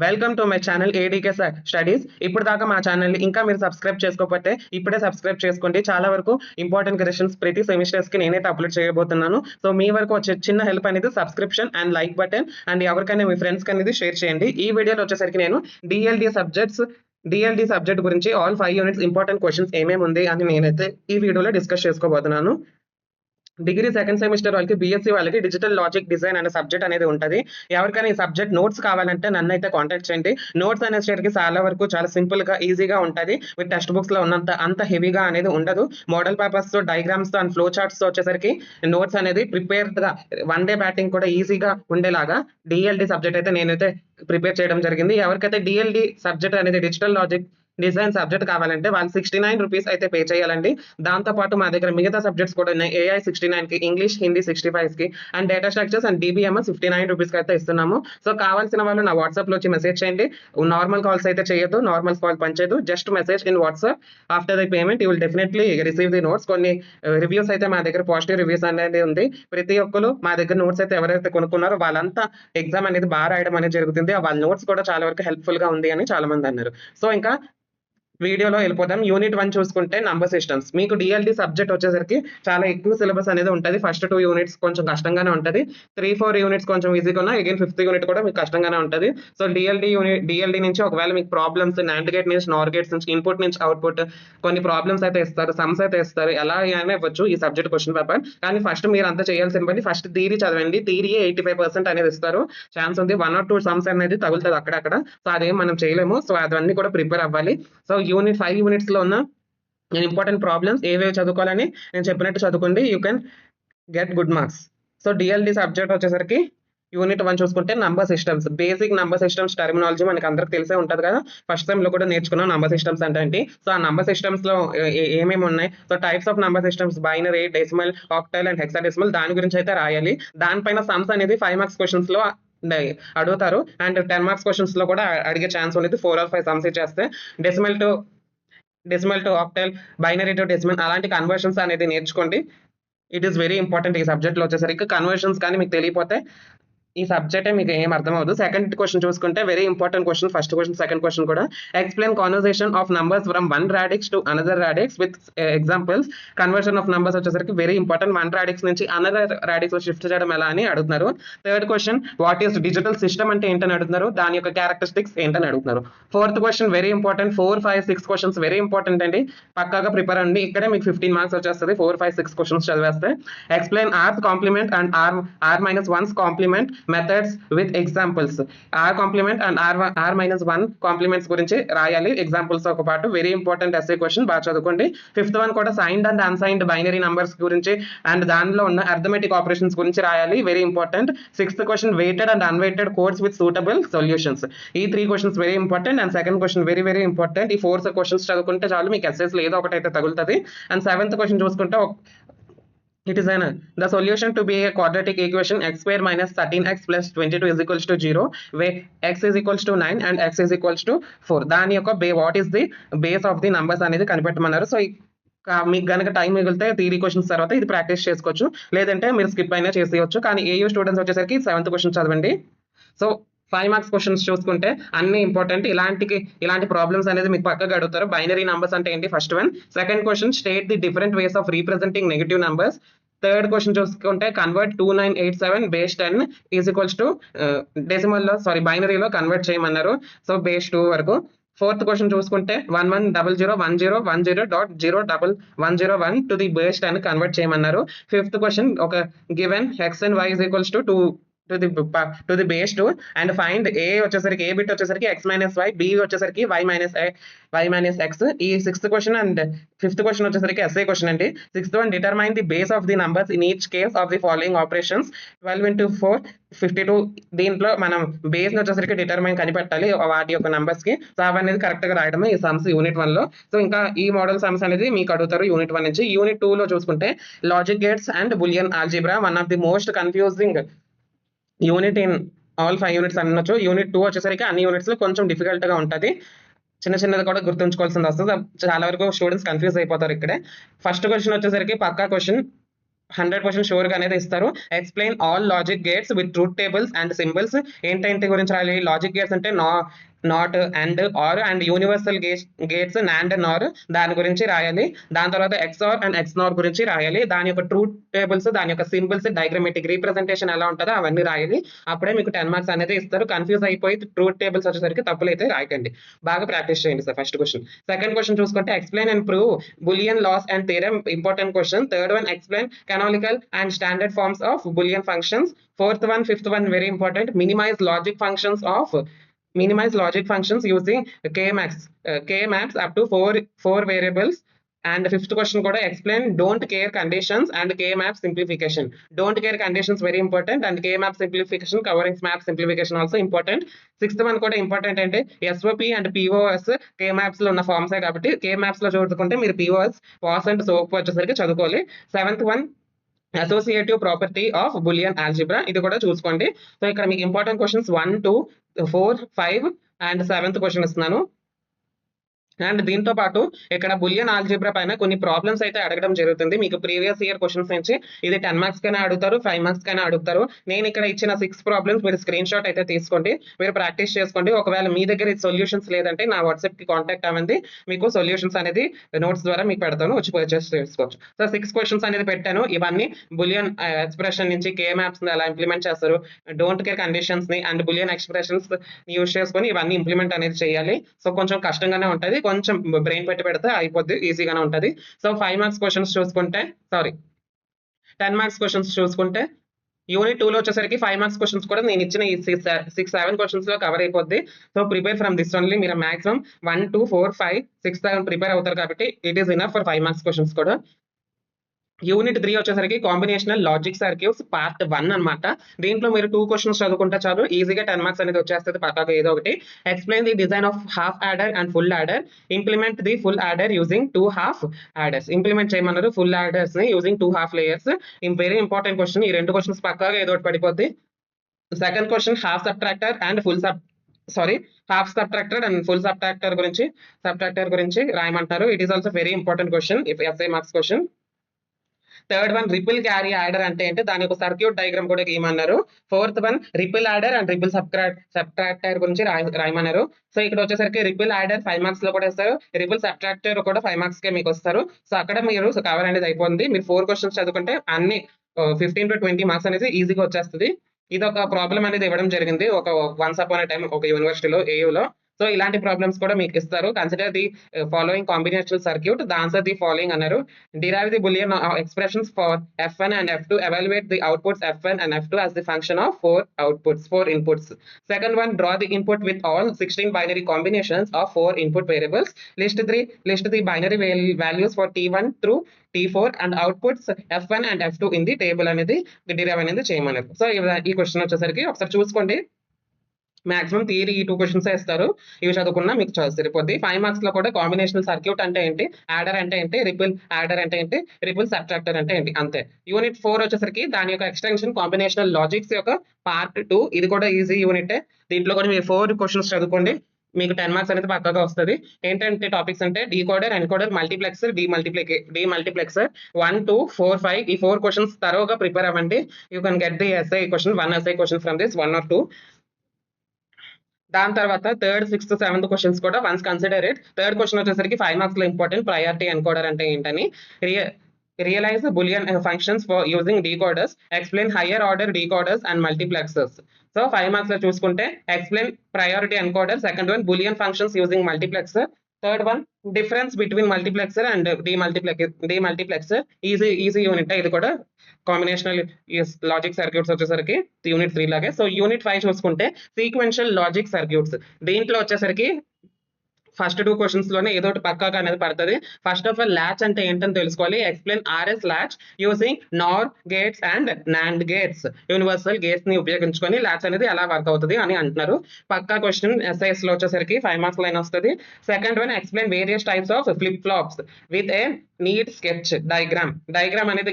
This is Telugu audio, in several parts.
Welcome to my channel ADK studies. ఇప్పుడు దాకా మా ఛానల్ని ఇంకా మీరు సబ్స్క్రైబ్ చేసుకోకపోతే ఇప్పుడే సబ్స్క్రైబ్ చేసుకోండి. చాలా వరకు ఇంపార్టెంట్ క్వశ్చన్స్ ప్రతి సెమిస్టర్స్కి నేనైతే అప్లోడ్ చేయబోతున్నాను. సో మీ వరకు వచ్చే చిన్న హెల్ప్ అనేది subscription and like button and ఎవరికైనా మీ ఫ్రెండ్స్కి అనేది షేర్ చేయండి. ఈ వీడియోలో వచ్చేసరికి నేను డిఎల్డి సబ్జెక్ట్ గురించి ఆల్ 5 యూనిట్స్ ఇంపార్టెంట్ క్వశ్చన్స్ ఏమేమి ఉంది అని నేనైతే ఈ వీడియోలో డిస్కస్ చేసుకోబోతున్నాను. డిగ్రీ సెకండ్ సెమిస్టర్ వాళ్ళకి బీఎస్సీ వాళ్ళకి డిజిటల్ లాజిక్ డిజైన్ అనే సబ్జెక్ట్ అనేది ఉంటుంది. ఎవరికైనా ఈ సబ్జెక్ట్ నోట్స్ కావాలంటే నన్ను అయితే కాంటాక్ట్ చేయండి. నోట్స్ అనేసరికి చాలా వరకు చాలా సింపుల్ గా ఈజీగా ఉంటుంది. విత్ టెక్స్ట్ బుక్స్ లో ఉన్నంత అంత హెవీగా అనేది ఉండదు. మోడల్ పేపర్స్ తో డయాగ్రామ్స్ తో అండ్ ఫ్లో చార్ట్స్ తో వచ్చేసరికి నోట్స్ అనేది ప్రిపేర్డ్ గా వన్ డే బ్యాటింగ్ కూడా ఈజీగా ఉండేలాగా డిఎల్డి సబ్జెక్ట్ అయితే నేనైతే ప్రిపేర్ చేయడం జరిగింది. ఎవరికైతే డిఎల్డి సబ్జెక్ట్ అనేది డిజిటల్ లాజిక్ డిజైన్ సబ్జెక్ట్ కావాలంటే వాళ్ళు 69 రూపీస్ అయితే పే చేయాలండి. దాంతో పాటు మా దగ్గర మిగతా సబ్జెక్ట్స్ కూడా ఉన్నాయి. AI 69 కి, ఇంగ్లీష్ హిందీ 65 కి and data structures and DBMS 59 rupees కి అయితే ఇస్తున్నాము. సో కావాల్సిన వాళ్ళు నా వాట్సాప్ లో వచ్చి మెసేజ్ చేయండి. నార్మల్ కాల్స్ అయితే చేయొద్దు, నార్మల్ కాల్ పనిచేయదు. Just message in WhatsApp. After the payment you will definitely receive the notes. కొన్ని రివ్యూస్ అయితే మా దగ్గర పాజిటివ్ రివ్యూస్ అనేది ఉంది. ప్రతి ఒక్కరు మా దగ్గర నోట్స్ అయితే ఎవరైతే కొనుక్కున్నారో వాళ్ళంతా ఎగ్జామ్ అనేది బాగా రాయడం అనేది జరుగుతుంది. వాళ్ళ నోట్స్ కూడా చాలా వరకు హెల్ప్ఫుల్ గా ఉంది అని చాలా మంది అన్నారు. సో ఇంకా వీడియోలో వెళ్ళిపోదాం. యూనిట్ 1 చూసుకుంటే నంబర్ సిస్టమ్స్. మీకు డిఎల్డి సబ్జెక్ట్ వచ్చేసరికి చాలా ఎక్కువ సిలబస్ అనేది ఉంటుంది. ఫస్ట్ 2 యూనిట్స్ కొంచెం కష్టంగానే ఉంటుంది. 3-4 యూనిట్స్ కొంచెం ఈజీగా ఉన్నా, అగైన్ 5th యూనిట్ కూడా మీకు కష్టంగానే ఉంటుంది. సో డిఎల్డి నుంచి ఒకవేళ మీకు ప్రాబ్లమ్స్ నాండ్ గేట్ నుంచి నార్ గేట్స్ నుంచి ఇన్పుట్ నుంచి అవుట్పుట్ కొన్ని ప్రాబ్లమ్స్ అయితే ఇస్తారు, సమ్స్ అయితే ఇస్తారు. ఎలా అయినా ఇవ్వచ్చు ఈ సబ్జెక్ట్ క్వశ్చన్ పేపర్. కానీ ఫస్ట్ మీరు అంతా చేయాల్సిన పని ఫస్ట్ థియరీ చదవండి. థియరీ 85% అనేది ఇస్తారు. ఛాన్స్ ఉంది 1 or 2 సమ్స్ అనేది తగులుతుంది అక్కడక్కడ. సో అదేం మనం చేయలేము. సో అవన్నీ కూడా ప్రిపేర్ అవ్వాలి. సో యూనిట్ 5 యూనిట్స్ లో ఉన్న ఇంపార్టెంట్ ప్రాబ్లమ్స్ ఏవేవి చదువుకోవాలని నేను చెప్పినట్టు చదువుకోండి. You can get good marks. So DLD subject వచ్చేసరికి యూనిట్ 1 చూసుకుంటే number systems. Basic number systems terminology మనకి అందరికి తెలిసే ఉంటుంది కదా. ఫస్ట్ టైం లో కూడా నేర్చుకున్నాం నంబర్ సిస్టమ్స్ అంటే ఏంటి. సో ఆ నంబర్ సిస్టమ్స్ లో ఏమేమి ఉన్నాయి, so types of number systems binary, decimal, octal and hexadecimal, దాని గురించి అయితే రాయాలి. దానిపైన సమ్స్ అనేది 5 మార్క్స్ క్వశ్చన్స్ లో అడుగుతారు అండ్ 10 మార్క్స్ క్వశ్చన్స్ లో కూడా అడిగే ఛాన్స్ ఉంది. 4 or 5 సమ్స్ చేస్తే decimal to octal, binary to decimal అలాంటి కన్వర్షన్స్ అనేది నేర్చుకోండి. It is very important. ఈ సబ్జెక్ట్ లో వచ్చేసరికి కన్వర్షన్స్ కానీ మీకు తెలియపోతే ఈ సబ్జెక్టే మీకు ఏం అర్థం అవ్వదు. సెకండ్ క్వశ్చన్ చూసుకుంటే very important question. First question second question కూడా explain conversation of numbers from one radix to another radix with examples. Conversion of numbers వచ్చేసరికి వెరీ ఇంపార్టెంట్. వన్ రాడిక్స్ నుంచి అనదర్ రాడిక్స్ షిఫ్ట్ చేయడం ఎలా అని అడుగుతున్నారు. Third question what is digital system అంటే ఏంటని అడుగుతున్నారు, దాని యొక్క క్యారెక్టరిస్టిక్స్ ఏంటని అడుగుతున్నారు. Fourth question very important. 4, 5, 6 questions very important అండి. పక్కాగా ప్రిపేర్ అండి. ఇక్కడే మీకు 15 మార్క్స్ వచ్చేస్తుంది 4, 5, 6 క్వశ్చన్స్ చదివేస్తే. Explain R's complement and R-1's complement methods with examples. R complement and R-1 complements గురించి రాయాలి ఎగ్జాంపుల్స్ తో పాటు. వెరీ ఇంపార్టెంట్ ఎస్ఏ క్వశ్చన్, బాగా చదువుకోండి. 5th వన్ కూడా signed and unsigned binary numbers గురించి అండ్ దానిలో ఉన్న అర్థమెటిక్ ఆపరేషన్స్ గురించి రాయాలి. Very important. 6th question weighted and unweighted codes with suitable solutions. ఈ 3 questions very important and second question very very important. ఈ 4 క్వశ్చన్స్ చదువుకుంటే చాలు, మీకు ఎస్ఎస్ ఏదో ఒకటి అయితే తగులుతుంది. అండ్ 7th క్వశ్చన్ చూసుకుంటే it is the solution to be a quadratic equation x square minus 13x plus 22 is equals to 0 where x is equals to 9 and x is equals to 4. దాని యొక్క what is the base of the numbers అనేది కనిపెట్టమన్నారు. సో మీకు కనుక టైం మిగిలితే థియరీ క్వశ్చన్స్ తర్వాత ఇది ప్రాక్టీస్ చేసుకోవచ్చు, లేదంటే మీరు స్కిప్ అయినా చేసేయచ్చు. కానీ ఏయూ స్టూడెంట్స్ వచ్చేసరికి 7th క్వశ్చన్ చదవండి. సో 5 మార్క్స్ క్వశ్చన్స్ చూసుకుంటే అన్ని ఇంపార్టెంట్. ఇలాంటి ప్రాబ్లమ్స్ అనేది మీకు పక్కగా అడుగుతారు. బైనరీ నంబర్స్ అంటే ఏంటి first one. Second question state the different ways of representing negative numbers. Third question చూసుకుంటే convert 2987 base 10 is equals to decimal లో బైనరీలో కన్వర్ట్ చేయమన్నారు. సో బేస్ 2 వరకు. ఫోర్త్ క్వశ్చన్ చూసుకుంటే 11001010.01101 టు ది బేస్ 10 కన్వర్ట్ చేయమన్నారు. ఫిఫ్త్ క్వశ్చన్ ఒక given x and y is equals to 2 to the base 2 and find a వచ్చేసరికి a బిట్ వచ్చేసరికి x minus y, b వచ్చేసరికి y minus x. ఈ 6th question and 5th question వచ్చేసరికి ఎస్ఏ క్వశ్చన్ అండి. 6th one determine the base of the numbers in each case of the following operations. 12 into 4 52. దీంట్లో మనం బేస్ ని వచ్చేసరికి డిటర్మైన్ కనిపెట్టాలి వాటి యొక్క నంబర్స్ కి. సో అవన్నీ కరెక్ట్ గా రాయడమే ఈ సమ్స్ యూనిట్ 1 లో. సో ఇంకా ఈ మోడల్ సమ్స్ అనేది మీకు అడుగుతారు యూనిట్ 1 నుంచి. యూనిట్ 2 లో చూసుకుంటే logic gates and Boolean algebra, one of the most confusing unit in all 5 units అనొచ్చు. యూనిట్ 2 వచ్చేసరికి అన్ని యూనిట్స్ లో కొంచెం డిఫికల్ట్ గా ఉంటుంది. చిన్నది కూడా గుర్తుంచుకోవాల్సింది వస్తుంది. చాలా వరకు స్టూడెంట్స్ కన్ఫ్యూజ్ అయిపోతారు ఇక్కడే. ఫస్ట్ క్వశ్చన్ వచ్చేసరికి పక్కా క్వశ్చన్ 100% షూర్ గా అనేది ఇస్తారు. Explain all logic gates with truth tables and symbols. ఏంటంటే గురించి రాయాలి? లాజిక్ గేట్స్ అంటే not, and, or, and universal gates nand, nor, దాని గురించి రాయాలి. దాని తర్వాత ఎక్స్ఆర్ అండ్ ఎక్స్నార్ గురించి రాయాలి. దాని యొక్క ట్రూత్ టేబుల్స్, దాని యొక్క సింబల్స్, డయాగ్రమెటిక్ రీప్రజెంటేషన్ ఎలా ఉంటుందో అవన్నీ రాయాలి. అప్పుడే మీకు 10 మార్క్స్ అనేది ఇస్తారు. కన్ఫ్యూజ్ అయిపోయి ట్రూత్ టేబుల్స్ వచ్చేసరికి తప్పులైతే రాయకండి. బాగా ప్రాక్టీస్ చేయండి sir. First question. Second question చూసుకుంటే explain and prove Boolean laws and theorem, important question. Third one explain canonical and standard forms of Boolean functions. Fifth one, very important. Minimize logic functions using k-max up to four variables. And fifth question kuda explain don't care conditions and k-map simplification. Don't care conditions very important, and k-map simplification covering map simplification also important. Sixth one kuda important ante SOP and POS k-maps lo unna forms kabatti k-maps lo chudukunte meer POS and SOP vachesariki chadukoli. Seventh one associative property of Boolean algebra, ఇది కూడా చూసుకోండి. సో ఇక్కడ మీకు important questions 1, 2, 4, 5 and 7th question ఇస్తున్నాను. అండ్ దీంతో పాటు ఇక్కడ బులియన్ ఆల్జిబ్రా పైన కొన్ని ప్రాబ్లమ్స్ అయితే అడగడం జరుగుతుంది. మీకు ప్రీవియస్ ఇయర్ క్వశ్చన్స్ నుంచి ఇది 10 మార్క్స్ కైనా అడుగుతారు, 5 మార్క్స్ కైనా అడుగుతారు. నేను ఇక్కడ ఇచ్చిన 6 ప్రాబ్లమ్స్ మీరు స్క్రీన్ షాట్ అయితే తీసుకోండి, మీరు ప్రాక్టీస్ చేసుకోండి. ఒకవేళ మీ దగ్గర సొల్యూషన్స్ లేదంటే నా వాట్సాప్ కి కాంటాక్ట్ అవ్వండి, మీకు సొల్యూషన్స్ అనేది నోట్స్ ద్వారా మీకు పెడతాను, వచ్చి పర్చేస్ చేసుకోవచ్చు. సో 6 క్వశ్చన్స్ అనేది పెట్టాను. ఇవన్నీ బులియన్ ఎక్స్ప్రెషన్ నుంచి కే మ్యాప్స్ ఎలా ఇంప్లిమెంట్ చేస్తారు, డోంట్ కేర్ కండిషన్స్ ని అండ్ బులియన్ ఎక్స్ప్రెషన్స్ యూజ్ చేసుకొని ఇవన్నీ ఇంప్లిమెంట్ అనేది చేయాలి. సో కొంచెం కష్టంగానే ఉంటుంది, కొంచెం బ్రెయిన్ పెట్టి పెడితే అయిపోద్ది, ఈజీగానే ఉంటుంది. సో 5 మార్క్స్ క్వశ్చన్స్ చూసుకుంటే 10 మార్క్స్ క్వశ్చన్స్ చూసుకుంటే యూనిట్ 2 లో వచ్చేసరికి 5 మార్క్స్ క్వశ్చన్స్ కూడా నేను ఇచ్చిన ఈ 6-7 క్వశ్చన్స్ లో కవర్ అయిపోద్ది. So prepare from this only. మీరు మాక్సిమం 1, 2, 4, 5, 6, 7 ప్రిపేర్ అవుతారు కాబట్టి it is enough for 5 marks questions కూడా. యూనిట్ 3 వచ్చేసరికి కాంబినేషనల్ లాజిక్ సర్క్యూట్స్ పార్ట్ 1 అన్నమాట. దీంట్లో మీరు 2 క్వశ్చన్స్ చదువుకుంటే చాలు, ఈజీగా 10 మార్క్స్ అనేది వచ్చేస్తుంది పక్కాగా ఏదో ఒకటి. Explain the design of half adder and full adder. Implement the full adder using 2 half adders. Implement చేయమన్నారు ఫుల్ యాడర్స్ ని using 2 half layers. Very important question. ఈ 2 క్వశ్చన్స్ పక్కాగా ఏదో ఒకటి పడిపోద్ది. Second question half subtractor and half subtractor and full subtractor గురించి రాయమంటారు. It is also very important question, SI marks question. Third one ripple carry adder అంటే ఏంటి, దాని ఒక సర్క్యూట్ డయాగ్రామ్ కూడా గీయమన్నారు. Fourth one ripple adder and ripple subtractor గురించి రాయమన్నారు. సో ఇక్కడ వచ్చేసరికి రిపిల్ యాడర్ 5 మార్క్స్ లో కూడా ఇస్తారు, రిపిల్ సబ్ట్రాక్టర్ కూడా 5 మార్క్స్ కే మీకు వస్తారు. సో అక్కడ మీరు కవర్ అనేది అయిపోతుంది. మీరు 4 క్వశ్చన్స్ చదువుకుంటే అన్ని 15 to 20 మార్క్స్ అనేది ఈజీగా వచ్చేస్తుంది. ఇది ఒక ప్రాబ్లం అనేది ఇవ్వడం జరిగింది ఒక వన్స్ అపాన్ ఎ టైమ్ ఒక యూనివర్సిటీలో, ఏయులో. సో ఇలాంటి ప్రాబ్లమ్స్ కూడా మీకు ఇస్తారు. Consider the following combinational circuit, the answer the following అన్నారు. Derive the Boolean expressions for F1 and F2, evaluate the outputs F1 and F2 as the function of 4 inputs. Second one, draw the input with all 16 binary combinations of 4 input variables. List the binary values for T1 through T4 and outputs F1 and F2 in the table అనేది డిరైవ్ అనేది చేయమన్నారు. సో ఈ క్వశ్చన్ వచ్చేసరికి ఒకసారి చూసుకోండి. మాక్సిమం థియరీ ఈ 2 క్వశ్చన్స్ ఇస్తారు, ఇవి చదువుకున్నా మీకు సరిపోద్ది. 5 మార్క్స్ లో కూడా కాంబినేషనల్ సర్క్యూట్ అంటే ఏంటి, యాడర్ అంటే ఏంటి, రిపిల్ యాడర్ అంటే ఏంటి, రిపిల్ సబ్ట్రాక్టర్ అంటే ఏంటి, అంతే. యూనిట్ 4 వచ్చేసరికి దాని యొక్క ఎక్స్టెన్షన్ కాంబినేషనల్ లాజిక్స్ యొక్క పార్ట్ 2, ఇది కూడా ఈజీ యూనిట్. దీంట్లో కూడా మీరు 4 క్వశ్చన్స్ చదువుకోండి, మీకు 10 మార్క్స్ అనేది పక్కగా వస్తుంది. ఏంటంటే టాపిక్స్ అంటే డీకోడర్, ఎన్కోడర్, మల్టీప్లెక్సర్, డీమల్టీప్లెక్సర్ 1, 2, 4, 5 ఈ 4 క్వశ్చన్స్ తరోగా ప్రిపేర్ అవ్వండి. You can get the SI question, 1 SI question from this 1 or 2. దాని తర్వాత 3rd, 6th, 7th క్వశ్చన్స్ కూడా once consider it. Third question వచ్చేసరికి 5 మార్క్స్ లో ఇంపార్టెంట్, ప్రయారిటీ ఎన్కోడర్ అంటే ఏంటని. Realize Boolean functions for using decoders, explain higher order decoders and multiplexers. So 5 marks లో చూసుకుంటే explain priority encoder, second one Boolean functions using multiplexer, third one difference between multiplexer and demultiplexer. Easy unit ఇది కూడా. కాంబినేషనల్ లాజిక్ సర్క్యూట్స్ వచ్చేసరికి యూనిట్ 3 లాగే. సో యూనిట్ 5 చూసుకుంటే సీక్వెన్షియల్ లాజిక్ సర్క్యూట్స్. దీంట్లో వచ్చేసరికి ఫస్ట్ 2 క్వశ్చన్స్ లోనే ఏదో ఒకటి పక్కాగా అనేది పడుతుంది. ఫస్ట్ ఆఫ్ ఆల్ ల్యాచ్ అంటే ఏంటని తెలుసుకోవాలి. Explain RS latch using Nar gates and NAND gates. Universal gates ని ఉపయోగించుకొని ల్యాచ్ అనేది ఎలా వర్క్ అవుతుంది అని అంటున్నారు. పక్కా క్వశ్చన్ ఎస్ఐఎస్ లో వచ్చేసరికి 5 మార్క్స్ లైన్ వస్తుంది. Second one explain various types of flip flops with a neat sketch diagram అనేది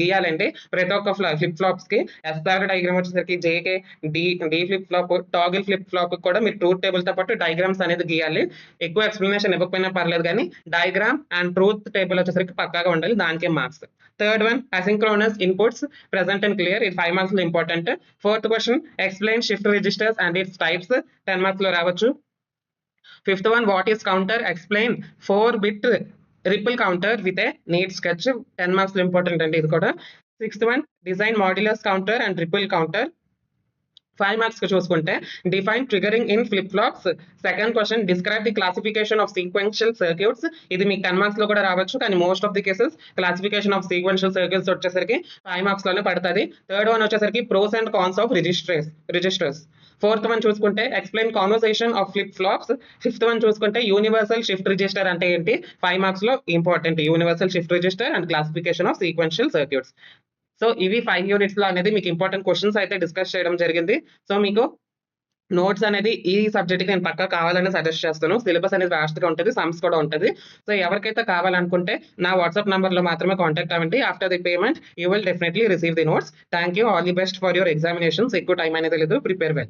గీయాలండి. ప్రతి ఒక్క ఫ్లిప్ ఫ్లాప్స్ కి ఎస్ఆర్ డయాగ్రామ్ వచ్చేసరికి JK D flip flop, toggle flip flop కూడా మీరు ట్రూత్ టేబుల్ తో పాటు డయాగ్రామ్స్ అనేది గీయాలి. ఎక్కువ ఎక్స్ప్లెనేషన్ ఇవ్వకపోయినా పర్లేదు కానీ డయాగ్రామ్ అండ్ ట్రూత్ టేబుల్ వచ్చేసరికి పక్కాగా ఉండాలి, దానికే marks. Third one asynchronous inputs present and clear, ఇది 5 మార్క్స్ లో important. Fourth question explain shift registers and its types, 10 marks లో రావచ్చు. Fifth one what is counter, explain 4-bit ripple counter with a neat sketch, 10 marks లో ఇంపార్టెంట్ అండి ఇది కూడా. Sixth one design modulus counter and ripple counter, 5 marks కి చూసుకుంటే define triggering in flip flops. Second question describe the classification of sequential circuits, ఇది మీకు 10 మార్క్స్ లో కూడా రావచ్చు, కానీ most of the cases classification of sequential circuits వచ్చేసరికి 5 మార్క్స్ లోనే పడుతుంది. థర్డ్ వన్ వచ్చేసరికి pros and cons of registers. Fourth one చూసుకుంటే explain conversation of flip flops. Fifth one చూసుకుంటే యూనివర్సల్ షిఫ్ట్ రిజిస్టర్ అంటే ఏంటి, 5 మార్క్స్ లో important, universal shift register and classification of sequential circuits. So ఇవి 5 యూనిట్స్ లో అనేది మీకు ఇంపార్టెంట్ క్వశ్చన్స్ అయితే డిస్కస్ చేయడం జరిగింది. సో మీకు నోట్స్ అనేది ఈ సబ్జెక్ట్ కి నేను పక్కా కావాలని సజెస్ట్ చేస్తాను. సిలబస్ అనేది వాస్ట్ గా ఉంటుంది, సమ్స్ కూడా ఉంటుంది. సో ఎవరికైతే కావాలనుకుంటే నా వాట్సాప్ నంబర్ లో మాత్రమే కాంటాక్ట్ అవ్వండి. After the payment you will definitely receive the notes. Thank you, all the best for your examinations. ఎక్కువ టైం అనేది లేదు, ప్రిపేర్ వెల్.